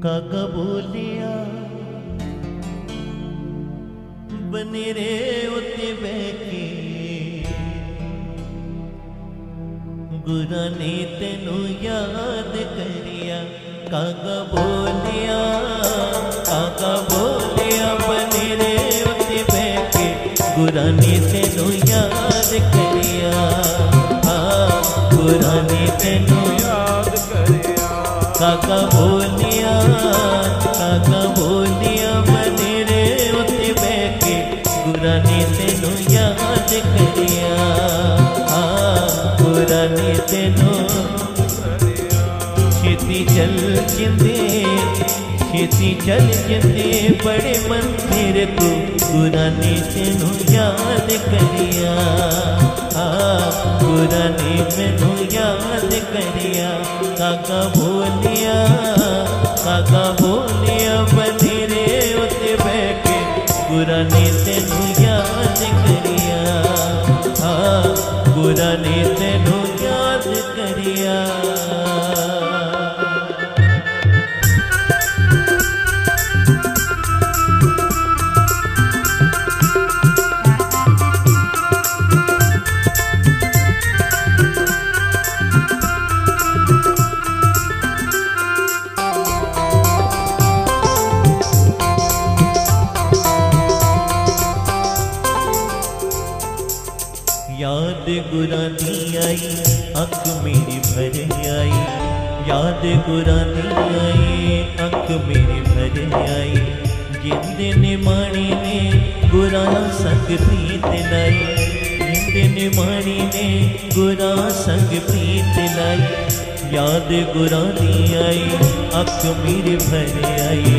कागा बोलिया बनेरे उत्ते बैके गुरा ने तेनू याद करिया। कागा बोलिया बनेरे उत्ते बैके गुरा ने तेनू याद करिया। गुरा ने तेनू याद करिया। कागा बोलिया बनेरे उत्ते बैके गुरा ने तेनू याद करिया। गुरा ने तेनू छेती चल जिंदे बड़े मंदिर को गुरा ने तेनू याद करिया। गुरा ने तेनू याद करिया। कागा बोलिया बनेरे उत्ते बैठे गुरा ने तेनू याद करिया। गुरा ने तेनू याद करिया। याद गुरानी आई अख मेरी भर आई। याद गुरानी आई अख मेरी भर आई। जिंद निमाणी ने गुरा संग प्रीत लाई। जिंद निमाणी ने गुरा संग प्रीत लाई। याद गुरानी आई अख मेरी भर आई।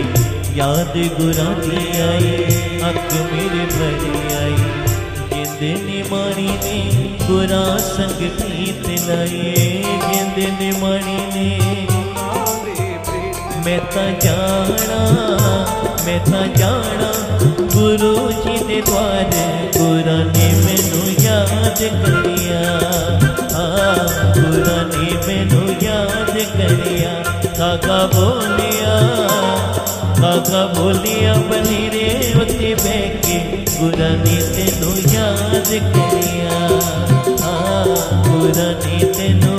याद गुरानी आई अख मेरी भर आई। जिंद निमाणी ने गुरा संग प्रीत लाई। जिंद निमाणी ने मैं ता जाना गुरु जी दे द्वार गुरा ने मैनू याद करिया। गुरा ने मैनू याद करिया। कागा बोलिया बनेरे उत्ते बैके गुरा ने तेनू याद करिया। गुरा ने तेनू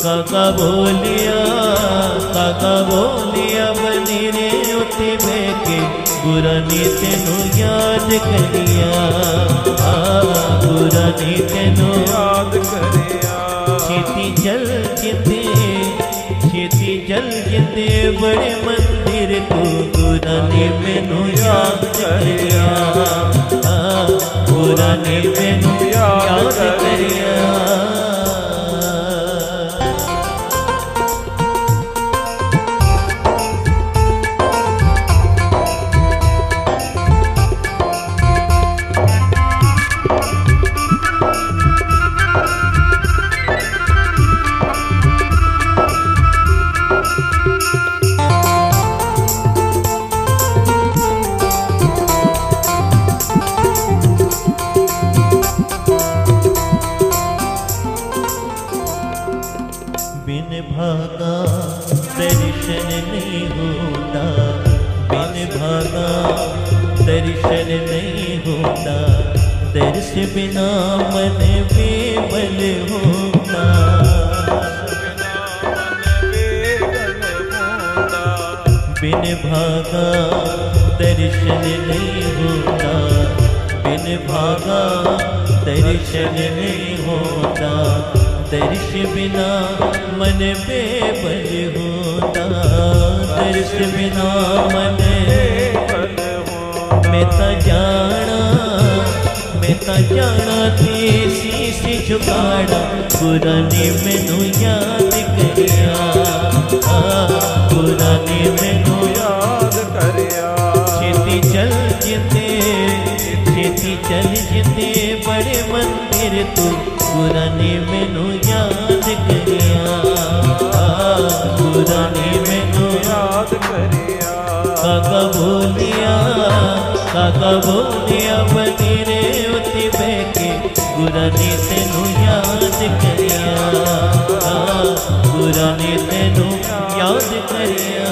कागा बोलिया बनेरे उत्ते बैके गुरा ने तेनू याद करिया। गुरा ने तेनू याद करिया। छेती चल जिंदे बड़े मंदिर को गुरा ने मैनू याद करिया। गुरा ने मैनू याद करिया। बिन भागा दर्शन नहीं होता। बिन भागा दर्शन नहीं होता। दर्श बिना मन बेबल होता। बिन भागा दर्शन नहीं होता। बिन भागा दर्शन नहीं होता। दर्श बिना मन बेबल होता। दर्श बिना मन बेबल होता। मैं ता जाना थे शीश झुकाड़ा गुरा ने मैनू याद करिया। गुरा ने मैनू याद करिया। छेती चल जिंदे बड़े मंदिर तू गुरा ने मैनू याद करिया। गुरा ने मैनू याद करिया। कागा बोलिया बनेरे उत्ते बैके गुरा ने तेनू याद करिया। गुरा ने तेनू याद करिया।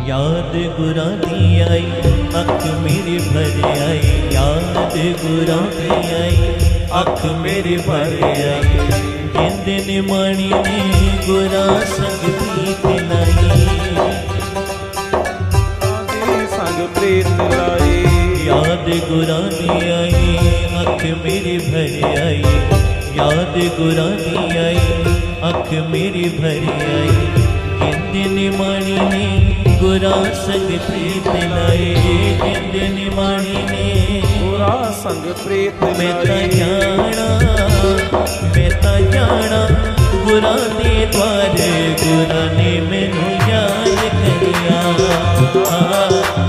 याद गुरानी आई अख मेरी भर आई, याद गुरानी आई अख मेरी भर आई। जिंद ने माणी ने गुरा संग प्रीत लाई, संग प्रीत लाई। याद गुरानी आई अख मेरी भर आई, याद गुरानी आई अख मेरी भर आई। जिंद ने माणी ने गुरा संग प्रीत लाए, जिंद ने माणी ने गुरा संग प्रीत मैं ता जाना गुरा दे द्वार, गुरा ने मैनू याद करिया,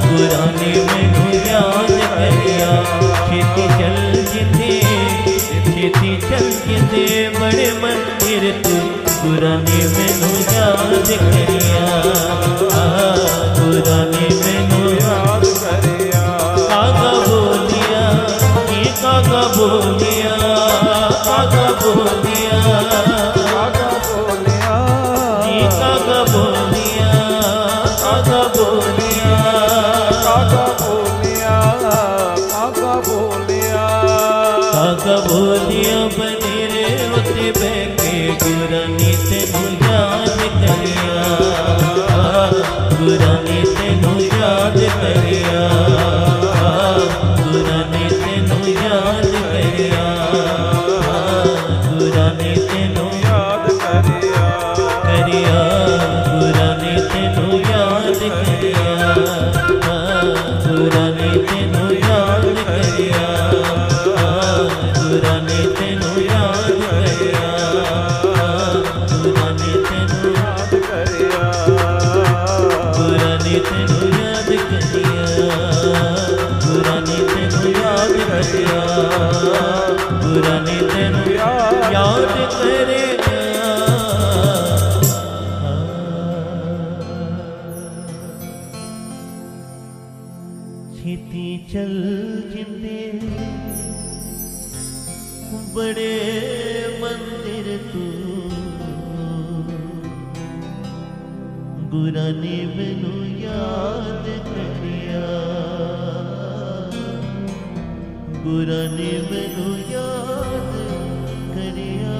गुरा ने मैनू याद करिया। खेती चल जिंदे, खेती चल जिंदे बड़े मंदिर तू, गुरा ने मैनू याद करिया, गुरा ने मैनू याद करिया। कागा बोलिया, ये कागा बोलिया, कागा बोलिया, कागा बोलिया, ये कागा बोलिया, कागा बोलिया, कागा बोलिया, कागा बोलिया। कागा बोलिया बनेरे उत्ते बैठे, गुरा ने तेनू याद करिया, गुरा ने तेनू याद करिया, गुरा ने तेनू याद करिया, गुरा ने तेनू याद करिया, करिया, गुरा ने तेनू याद करिया, गुरा ने तेनू याद करिया, गुरा ने तेनू याद करिया, गुरा ने तेनू याद करिया, गुरा ने तेनू याद करिया, गुरा ने तेनू याद करिया, गुरा ने तेनू याद करेगा। खेती चल जिंदे बड़े मंदिर तू, गुरा ने मैनू याद करिया, गुरा ने मैनू याद करिया।